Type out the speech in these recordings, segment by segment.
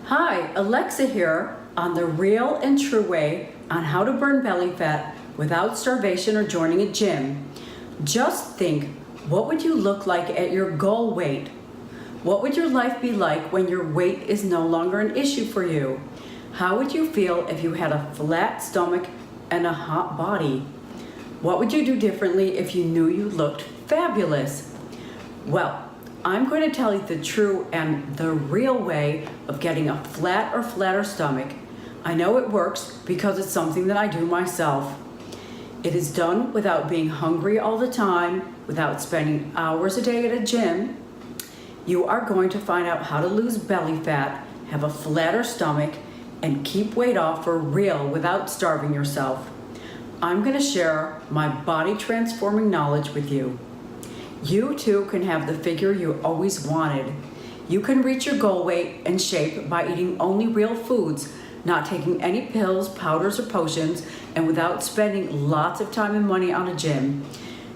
Hi, Alexa here on the real and true way on how to burn belly fat without starvation or joining a gym. Just think, what would you look like at your goal weight? What would your life be like when your weight is no longer an issue for you? How would you feel if you had a flat stomach and a hot body? What would you do differently if you knew you looked fabulous? Well, I'm going to tell you the true and the real way of getting a flat or flatter stomach. I know it works because it's something that I do myself. It is done without being hungry all the time, without spending hours a day at a gym. You are going to find out how to lose belly fat, have a flatter stomach, and keep weight off for real without starving yourself. I'm going to share my body transforming knowledge with you. You too can have the figure you always wanted. You can reach your goal weight and shape by eating only real foods, not taking any pills, powders, or potions, and without spending lots of time and money on a gym.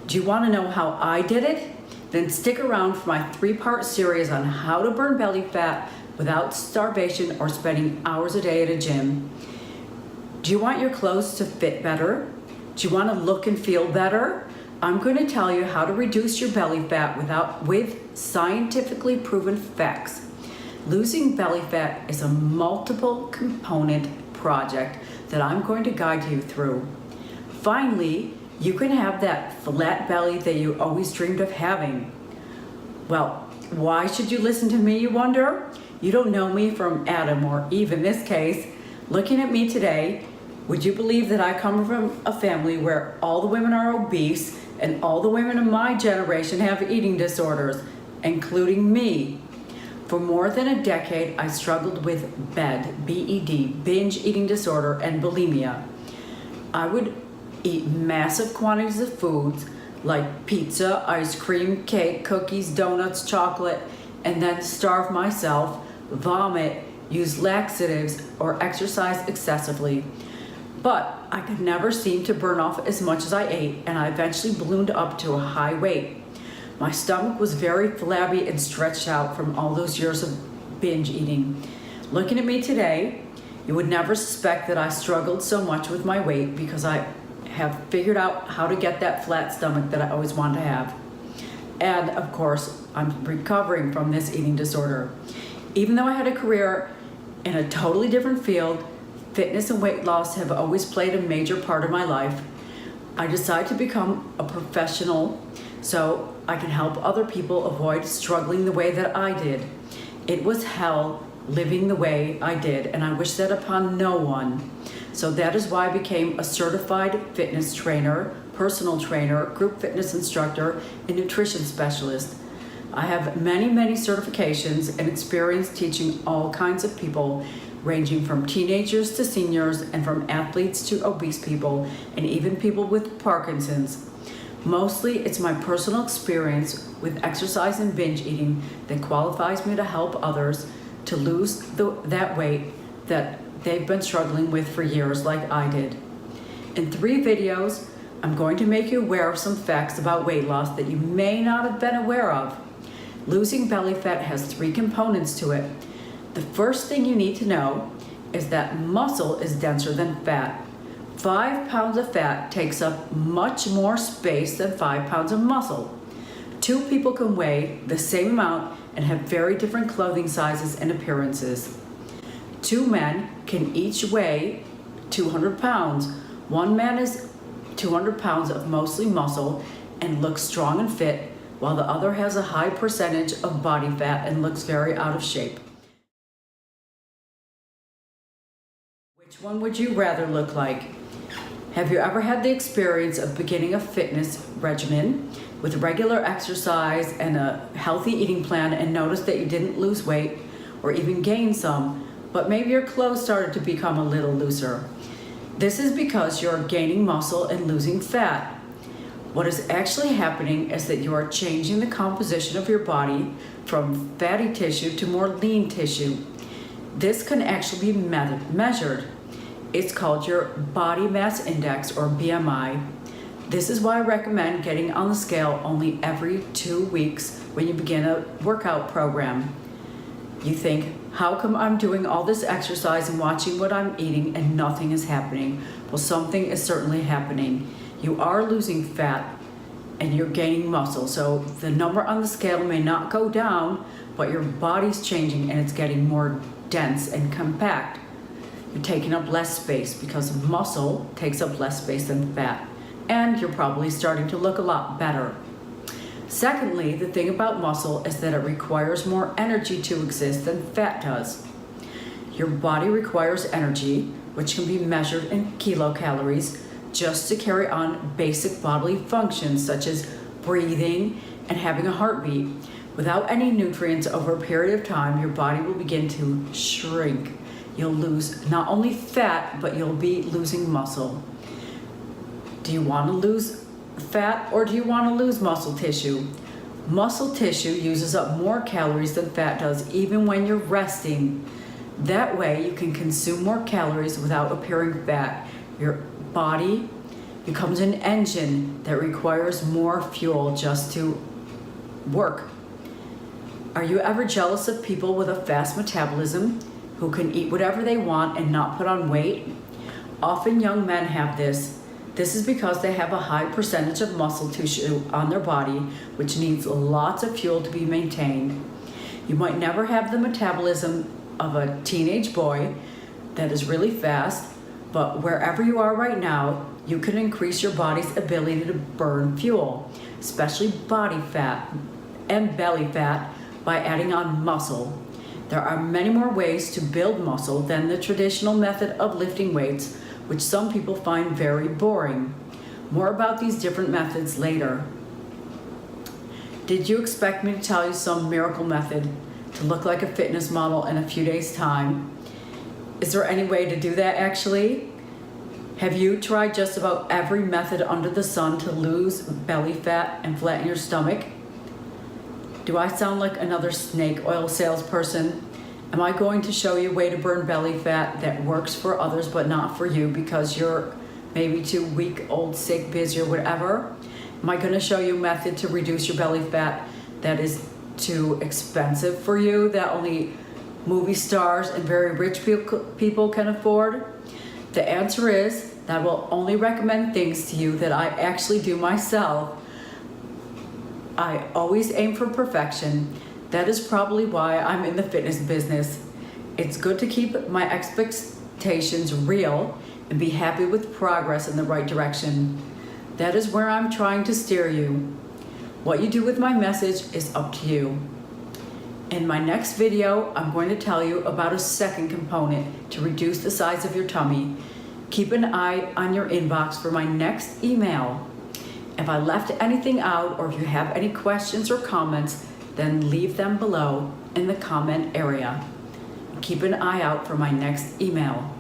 Do you want to know how I did it? Then stick around for my 3-part series on how to burn belly fat without starvation or spending hours a day at a gym. Do you want your clothes to fit better? Do you want to look and feel better? I'm going to tell you how to reduce your belly fat with scientifically proven facts. Losing belly fat is a multiple component project that I'm going to guide you through. Finally, you can have that flat belly that you always dreamed of having. Well, why should you listen to me, you wonder? You don't know me from Adam, or Eve in this case. Looking at me today, would you believe that I come from a family where all the women are obese and all the women of my generation have eating disorders, including me? For more than a decade, I struggled with BED, B-E-D, binge eating disorder, and bulimia. I would eat massive quantities of foods like pizza, ice cream, cake, cookies, donuts, chocolate, and then starve myself, vomit, use laxatives, or exercise excessively. But I could never seem to burn off as much as I ate, and I eventually ballooned up to a high weight. My stomach was very flabby and stretched out from all those years of binge eating. Looking at me today, you would never suspect that I struggled so much with my weight because I have figured out how to get that flat stomach that I always wanted to have. And of course, I'm recovering from this eating disorder. Even though I had a career in a totally different field, fitness and weight loss have always played a major part of my life. I decided to become a professional so I can help other people avoid struggling the way that I did. It was hell living the way I did, and I wish that upon no one. So that is why I became a certified fitness trainer, personal trainer, group fitness instructor, and nutrition specialist. I have many certifications and experience teaching all kinds of people, ranging from teenagers to seniors, and from athletes to obese people, and even people with Parkinson's. Mostly, it's my personal experience with exercise and binge eating that qualifies me to help others to lose that weight that they've been struggling with for years like I did. In 3 videos, I'm going to make you aware of some facts about weight loss that you may not have been aware of. Losing belly fat has 3 components to it. The first thing you need to know is that muscle is denser than fat. 5 pounds of fat takes up much more space than 5 pounds of muscle. 2 people can weigh the same amount and have very different clothing sizes and appearances. 2 men can each weigh 200 pounds. One man is 200 pounds of mostly muscle and looks strong and fit, while the other has a high percentage of body fat and looks very out of shape. Which one would you rather look like? Have you ever had the experience of beginning a fitness regimen with regular exercise and a healthy eating plan and noticed that you didn't lose weight or even gain some, but maybe your clothes started to become a little looser? This is because you're gaining muscle and losing fat. What is actually happening is that you are changing the composition of your body from fatty tissue to more lean tissue. This can actually be measured. It's called your body mass index, or BMI. This is why I recommend getting on the scale only every 2 weeks when you begin a workout program. You think, how come I'm doing all this exercise and watching what I'm eating and nothing is happening? Well, something is certainly happening. You are losing fat and you're gaining muscle. So the number on the scale may not go down, but your body's changing and it's getting more dense and compact. You're taking up less space because muscle takes up less space than fat. And you're probably starting to look a lot better. Secondly, the thing about muscle is that it requires more energy to exist than fat does. Your body requires energy, which can be measured in kilocalories, just to carry on basic bodily functions such as breathing and having a heartbeat. Without any nutrients over a period of time, your body will begin to shrink. You'll lose not only fat, but you'll be losing muscle. Do you want to lose fat or do you want to lose muscle tissue? Muscle tissue uses up more calories than fat does even when you're resting. That way you can consume more calories without appearing fat. Your body becomes an engine that requires more fuel just to work. Are you ever jealous of people with a fast metabolism who can eat whatever they want and not put on weight? Often young men have this. This is because they have a high percentage of muscle tissue on their body, which needs lots of fuel to be maintained. You might never have the metabolism of a teenage boy that is really fast, but wherever you are right now, you can increase your body's ability to burn fuel, especially body fat and belly fat, by adding on muscle. There are many more ways to build muscle than the traditional method of lifting weights, which some people find very boring. More about these different methods later. Did you expect me to tell you some miracle method to look like a fitness model in a few days' time? Is there any way to do that actually? Have you tried just about every method under the sun to lose belly fat and flatten your stomach? Do I sound like another snake oil salesperson? Am I going to show you a way to burn belly fat that works for others but not for you because you're maybe too weak, old, sick, busy, or whatever? Am I going to show you a method to reduce your belly fat that is too expensive for you, that only movie stars and very rich people can afford? The answer is that I will only recommend things to you that I actually do myself. I always aim for perfection. That is probably why I'm in the fitness business. It's good to keep my expectations real and be happy with progress in the right direction. That is where I'm trying to steer you. What you do with my message is up to you. In my next video, I'm going to tell you about a second component to reduce the size of your tummy. Keep an eye on your inbox for my next email. If I left anything out or if you have any questions or comments, then leave them below in the comment area. Keep an eye out for my next email.